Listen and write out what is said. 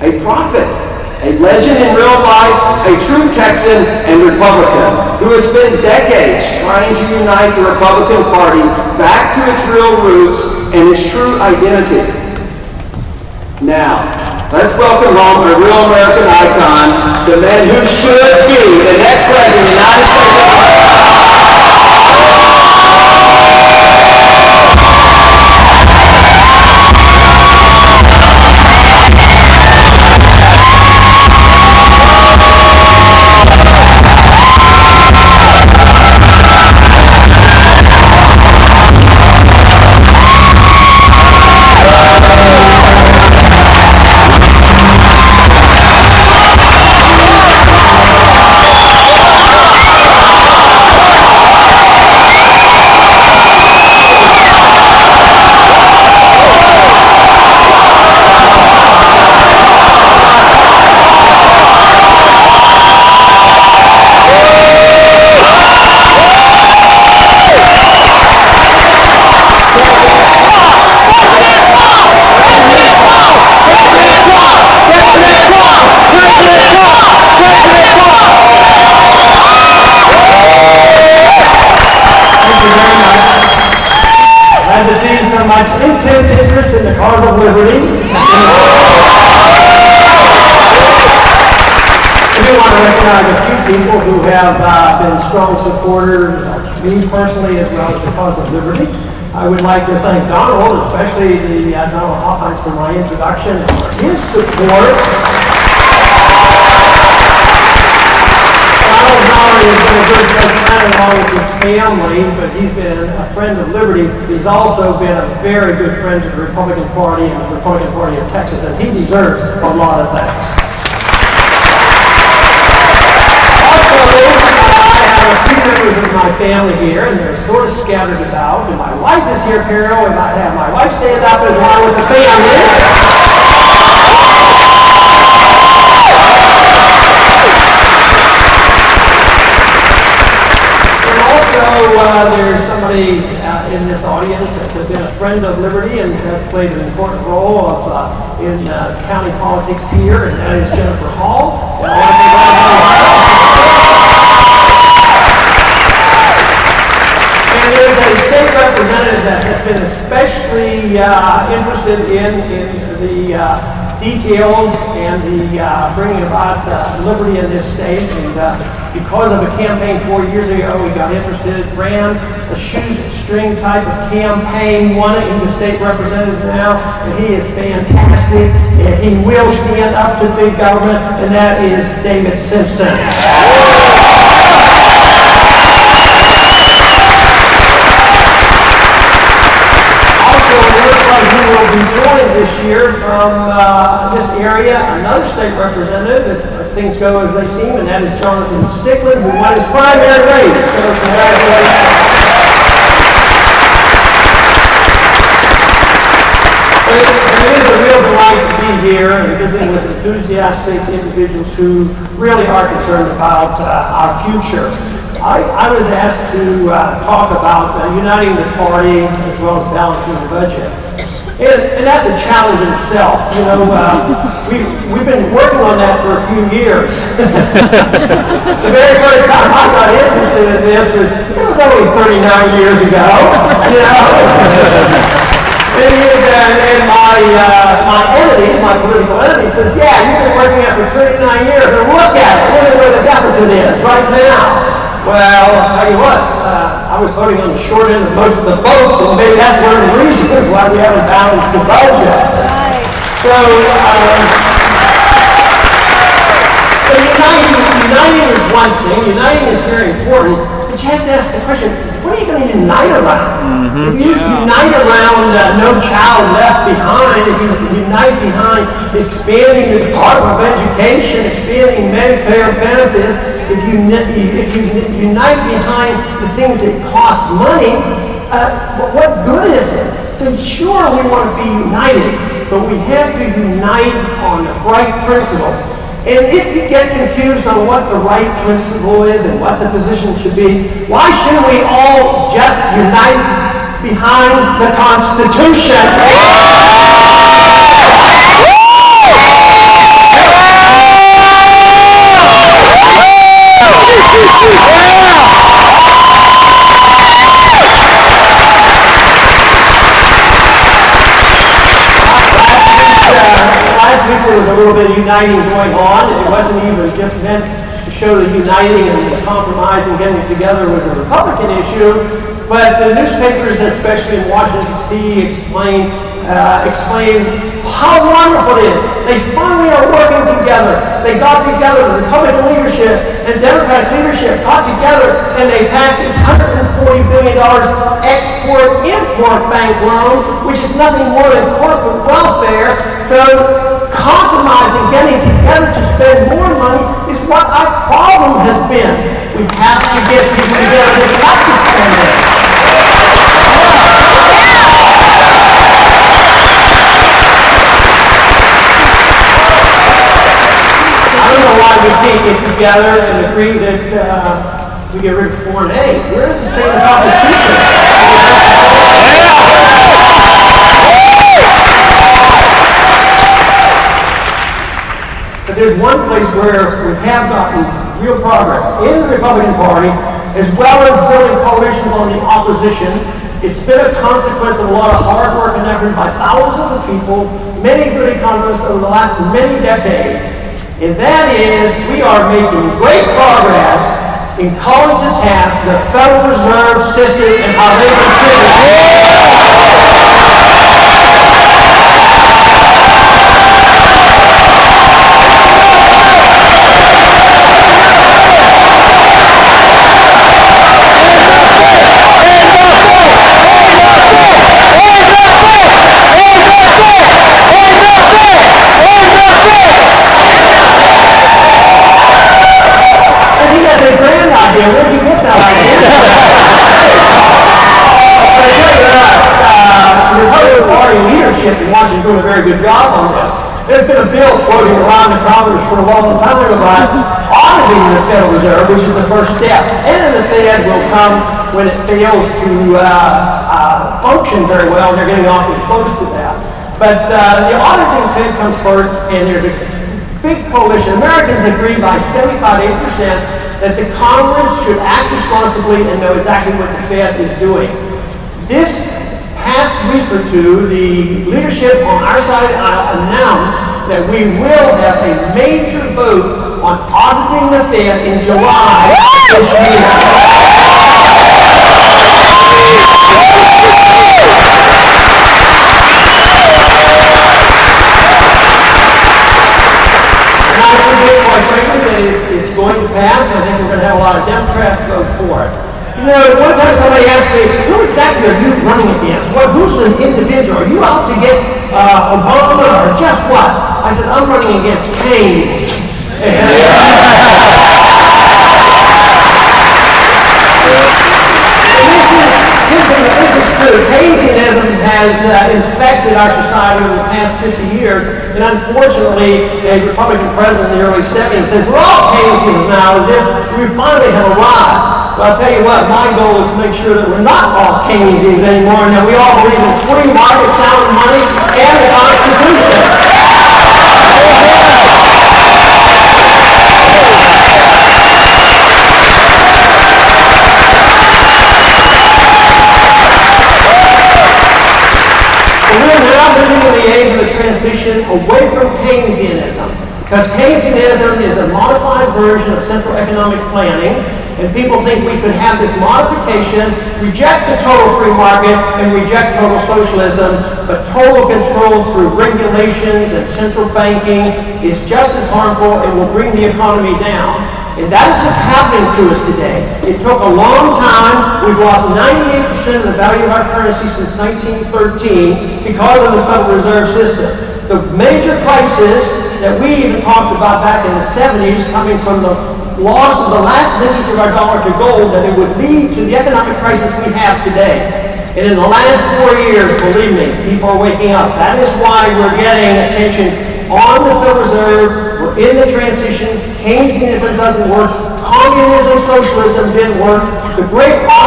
a prophet, a legend in real life, a true Texan and Republican who has spent decades trying to unite the Republican Party back to its real roots and its true identity. Now, let's welcome home a real American icon, the man who should be the next president of the United States of America. Intense interest in the cause of liberty. I do want to recognize a few people who have been strong supporters of me personally as well as the cause of liberty. I would like to thank Donald, especially the Donald Hoffines, for my introduction and for his support. Donald has been a good best man along with his family, but he's been a friend of liberty. He's also been a very good friend to the Republican Party and the Republican Party of Texas, and he deserves a lot of thanks. Also, I have a few members of my family here, and they're sort of scattered about. And my wife is here, Carol. We might have my wife stand up as one with the family. There's somebody in this audience that's been a friend of liberty and has played an important role in county politics here, and that is Jennifer Hall. And there's a state representative that has been especially interested in the details and the bringing about liberty in this state. And because of a campaign 4 years ago, we got interested, ran a shoestring type of campaign, won it. He's a state representative now, and he is fantastic. And he will stand up to big government, and that is David Simpson. Who will be joined this year from this area, another state representative, if things go as they seem, and that is Jonathan Stickland, who won his primary race. So congratulations. It is a real delight to be here and visiting with enthusiastic individuals who really are concerned about our future. I was asked to talk about uniting the party as well as balancing the budget. And that's a challenge in itself. You know, we've been working on that for a few years. The very first time I got interested in this was only 39 years ago. You know, and my enemies, my political enemies, says, "Yeah, you've been working at it for 39 years, and look at it. Look at where the deficit is right now." Well, I'll tell you what, I was voting on the short end of most of the votes, and maybe that's one of the reasons why we haven't balanced the budget. Right. So, uniting is one thing. Uniting is very important, but you have to ask the question, what are you going to unite around? If you unite around No Child Left Behind, if you unite behind expanding the Department of Education, expanding Medicare benefits, if you unite behind the things that cost money, what good is it? So sure, we want to be united, but we have to unite on the right principle. And if you get confused on what the right principle is and what the position should be, why shouldn't we all just unite behind the Constitution? was a little bit of uniting going on, and it wasn't even just meant to show that uniting and compromising, getting together was a Republican issue, but the newspapers, especially in Washington, D.C., explain how wonderful it is. They finally are working together. They got together, the Republican leadership and Democratic leadership got together, and they passed this $140 billion export-import bank loan, which is nothing more than corporate welfare. So compromising, getting together to spend more money is what our problem has been. We have to get people together. They've got to spend it. I don't know why we can't get together and agree that we get rid of foreign aid. Where does it say in the Constitution? But there's one place where we have gotten real progress in the Republican Party, as well as building coalitions on the opposition. It's been a consequence of a lot of hard work and effort by thousands of people, many good economists over the last many decades. And that is, we are making great progress in calling to task the Federal Reserve System and how they contribute. Where'd you get that idea? But I tell you what, the Republican Party leadership in Washington doing a very good job on this. There's been a bill floating around the Congress for a long time about auditing the Federal Reserve, which is the first step. And then the Fed will come when it fails to function very well, and they're getting awfully close to that. But the auditing Fed comes first, and there's a big coalition. Americans agree by 75% that the Congress should act responsibly and know exactly what the Fed is doing. This past week or two, the leadership on our side of the aisle announced that we will have a major vote on auditing the Fed in July this year. It's going to pass, and I think we're going to have a lot of Democrats vote for it. You know, one time somebody asked me, who exactly are you running against? Well, who's the individual? Are you out to get Obama or just what? I said, I'm running against Keynes. This is true. Keynesianism has infected our society over the past 50 years, and unfortunately, a Republican president in the early 70s said, we're all Keynesians now, as if we finally have arrived. Well, I'll tell you what, my goal is to make sure that we're not all Keynesians anymore, and that we all believe in free market, sound money, and the Constitution. Transition away from Keynesianism, because Keynesianism is a modified version of central economic planning, and people think we could have this modification, reject the total free market, and reject total socialism, but total control through regulations and central banking is just as harmful and will bring the economy down. And that is what's happening to us today. It took a long time. We've lost 98% of the value of our currency since 1913 because of the Federal Reserve System. The major crisis that we even talked about back in the 70s, coming from the loss of the last vintage of our dollar to gold, that it would lead to the economic crisis we have today. And in the last 4 years, believe me, people are waking up. That is why we're getting attention on the Federal Reserve. We're in the transition. Keynesianism doesn't work. Communism, socialism didn't work. The great